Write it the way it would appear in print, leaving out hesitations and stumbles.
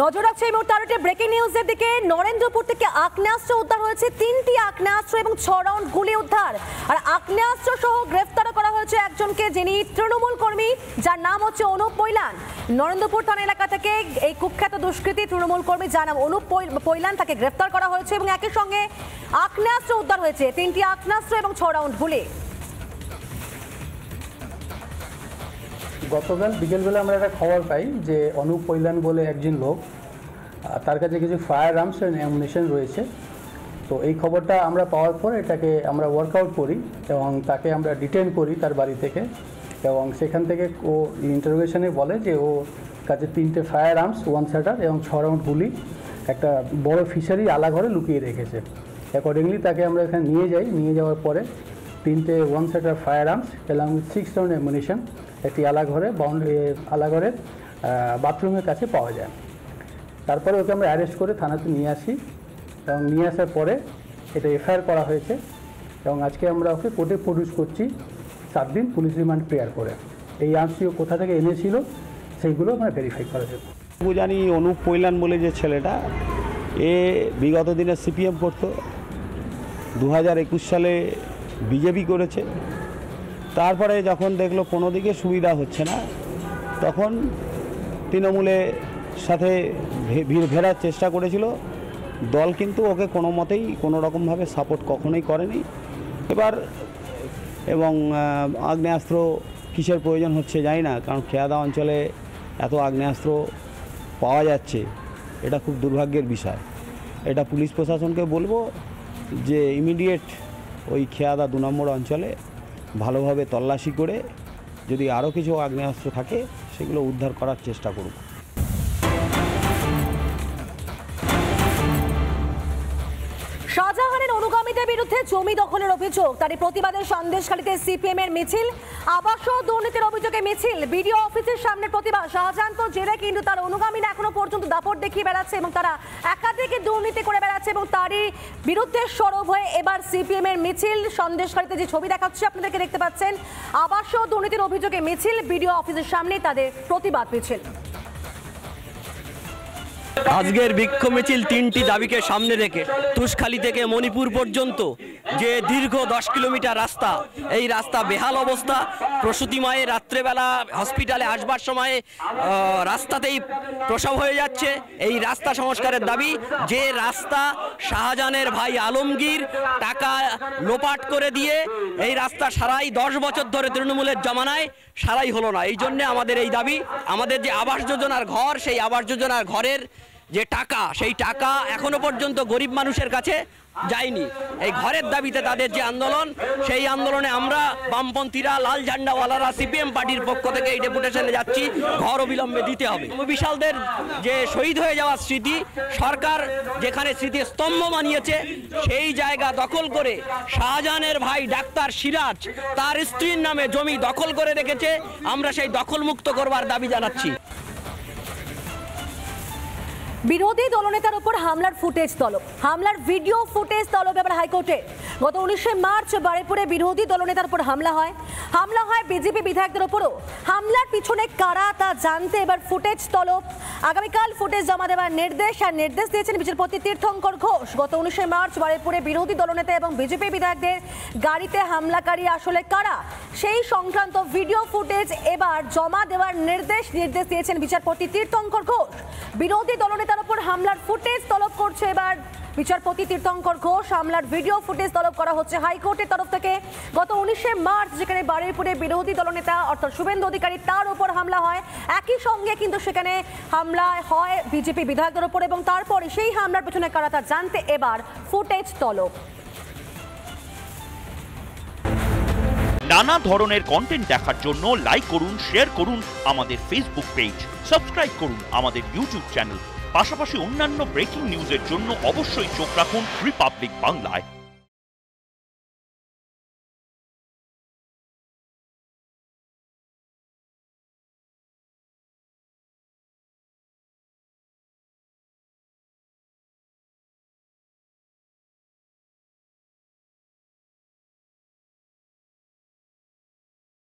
নজর রাখছে এই মুহূর্তে আরো ব্রেকিং নিউজের দিকে। নরেন্দ্রপুর থেকে আগ্নেয়াস্ত্র উদ্ধার হয়েছে, 3টি আগ্নেয়াস্ত্র এবং 6 রাউন্ড গুলি উদ্ধার। আর আগ্নেয়াস্ত্র সহ গ্রেফতার করা হয়েছে একজনকে, যিনি তৃণমূল কর্মী, যার নাম হচ্ছে অনুপ পৈলান। নরেন্দ্রপুর থানা এলাকা থেকে এই কুখ্যাত দুষ্কৃতী তৃণমূল কর্মী যার নাম অনুপ পৈলান, তাকে গ্রেফতার করা হয়েছে এবং একই সঙ্গে আগ্নেয়াস্ত্র উদ্ধার হয়েছে, 3টি আগ্নেয়াস্ত্র এবং 6 রাউন্ড গুলি। গতকাল বিকেলবেলা আমরা একটা খবর পাই যে অনুপ পৈলান বলে একজন লোক, তার কাছে কিছু ফায়ার আর্মস এন্ড অ্যামুনিশন রয়েছে। তো এই খবরটা আমরা পাওয়ার পর এটাকে আমরা ওয়ার্কআউট করি এবং তাকে আমরা ডিটেইন করি তার বাড়ি থেকে, এবং সেখান থেকে ও ইন্টারোগেশনে বলে যে ও কাছে 3টে ফায়ার আর্মস, 1 শাটার এবং 6 রাউন্ড গুলি একটা বড় ফিশারি আলাঘরে লুকিয়ে রেখেছে। অ্যাকর্ডিংলি তাকে আমরা এখানে নিয়ে যাওয়ার পরে 3টে 1 শাটার ফায়ার আর্মস এবং 6 রাউন্ড অ্যামুনিশন একটি আলাঘরের বাথরুমের কাছে পাওয়া যায়। তারপরে ওকে আমরা অ্যারেস্ট করে থানাতে নিয়ে আসি এবং নিয়ে আসার পরে এটা এফআইআর করা হয়েছে এবং আজকে আমরা ওকে কোর্টে প্রডিউস করছি 7 দিন পুলিশ রিমান্ড প্রেয়ার করে। এই আর্মসটিও কোথা থেকে এনেছিল সেইগুলো আমরা ভেরিফাই করা যাবে। জানি অনুপ পৈলান বলে যে ছেলেটা, এ বিগত দিনে সিপিএম করতো, 2021 সালে বিজেপি করেছে। তারপরে যখন দেখলো কোনো দিকে সুবিধা হচ্ছে না, তখন তৃণমূলের সাথে ভেড়ার চেষ্টা করেছিল। দল কিন্তু ওকে কোনো মতেই কোনো রকমভাবে সাপোর্ট কখনোই করেনি। এবার এবং আগ্নেয়াস্ত্র কিসের প্রয়োজন হচ্ছে জানি না, কারণ খেয়াদা অঞ্চলে এত আগ্নেয়াস্ত্র পাওয়া যাচ্ছে, এটা খুব দুর্ভাগ্যের বিষয়। এটা পুলিশ প্রশাসনকে বলবো যে ইমিডিয়েট ওই খেয়াদা 2 নম্বর অঞ্চলে ভালোভাবে তল্লাশি করে যদি আরও কিছু আগ্নেয়াস্ত্র থাকে সেগুলো উদ্ধার করার চেষ্টা করব। শাহজাহানের অনুগামীদের বিরুদ্ধে জমি দখলের অভিযোগ, তারই প্রতিবাদে সন্দেশখালীতে সিপিএম এর মিছিল, আবাস দুর্নীতির অভিযোগে মিছিল, বিডিও অফিসের সামনে প্রতিবাদ। শাহজাহান তো জেলে, কিন্তু তার অনুগামীরা এখনো পর্যন্ত দাপট দেখিয়ে বেড়াচ্ছে এবং তারা একাধিক দুর্নীতি করে বেড়াচ্ছে এবং তারই বিরুদ্ধে সরব হয়ে এবার সিপিএম এর মিছিল। সন্দেশখালীতে যে ছবি দেখাচ্ছে আপনাদেরকে, দেখতে পাচ্ছেন আবাস দুর্নীতির অভিযোগে মিছিল, বিডিও অফিসের সামনে তাদের প্রতিবাদ মিছিল। আজকের বিক্ষোভ মিছিল 3টি দাবিকে সামনে রেখে তুষখালী থেকে মণিপুর পর্যন্ত যে দীর্ঘ 10 কিলোমিটার রাস্তা, এই রাস্তা বেহাল অবস্থা। প্রসূতি মায়ের রাত্রেবেলা হসপিটালে আসবার সময় রাস্তাতেই প্রসব হয়ে যাচ্ছে। এই রাস্তা সংস্কারের দাবি, যে রাস্তা শাহজাহানের ভাই আলমগীর টাকা লোপাট করে দিয়ে এই রাস্তা সারাই 10 বছর ধরে তৃণমূলের জমানায় সারাই হলো না। এই জন্যে আমাদের এই দাবি, আমাদের যে আবাস যোজনার ঘর, সেই আবাস যোজনার ঘরের যে টাকা, সেই টাকা এখনো পর্যন্ত গরিব মানুষের কাছে যায়নি। এই ঘরের দাবিতে তাদের যে আন্দোলন, সেই আন্দোলনে আমরা বামপন্থীরা, লাল ঝান্ডাওয়ালারা সিপিএম পার্টির পক্ষ থেকে এই ডেপুটেশনে যাচ্ছি, ঘর অবিলম্বে দিতে হবে। বিশালদের যে শহীদ হয়ে যাওয়ার স্মৃতি, সরকার যেখানে স্মৃতিস্তম্ভ বানিয়েছে, সেই জায়গা দখল করে শাহজাহানের ভাই ডাক্তার সিরাজ তার স্ত্রীর নামে জমি দখল করে রেখেছে। আমরা সেই দখল মুক্ত করবার দাবি জানাচ্ছি। বিরোধী দলনেতার উপর হামলার ফুটেজ তলব, হামলার ভিডিও ফুটেজ তলব এবার হাইকোর্টে। গত 19 মার্চ বারুইপুরে বিরোধী দলনেতার উপর হামলা হয় বিজেপি বিধায়কদের উপরও। হামলার পিছনে কারা তা জানতে এবার ফুটেজ তলব। আগামীকাল ফুটেজ জমা দেওয়ার নির্দেশ দিয়েছেন বিচারপতি তীর্থঙ্কর ঘোষ। গত 19 মার্চ বারুইপুরে বিরোধী দলনেতা এবং বিজেপি বিধায়কদের গাড়িতে হামলাকারী আসলে কারা, সেই সংক্রান্ত ভিডিও ফুটেজ এবার জমা দেওয়ার নির্দেশ দিয়েছেন বিচারপতি তীর্থঙ্কর ঘোষ। বিরোধী দলনেতার উপর হামলার ফুটেজ তলব করছে এবার বিচারপতি তীর্থঙ্কর ঘোষ। হামলার ভিডিও ফুটেজ তলব করা হচ্ছে হাইকোর্টের তরফ থেকে। গত 19 মার্চ যেখানে বারুইপুরে বিরোধী দলনেতা অর্থাৎ শুভেন্দু অধিকারী, তার উপর হামলা হয়, একই সঙ্গে কিন্তু সেখানে হামলা হয় বিজেপি বিধায়কদের উপর এবং তারপরে সেই হামলার পেছনে কারা তা জানতে এবার ফুটেজ তলব। নানা ধরনের কন্টেন্ট দেখার জন্য লাইক করুন, শেয়ার করুন আমাদের ফেসবুক পেজ, সাবস্ক্রাইব করুন আমাদের ইউটিউব চ্যানেল। পাশাপাশি অন্যান্য ব্রেকিং নিউজের জন্য অবশ্যই চোখ রাখুন রিপাবলিক বাংলায়।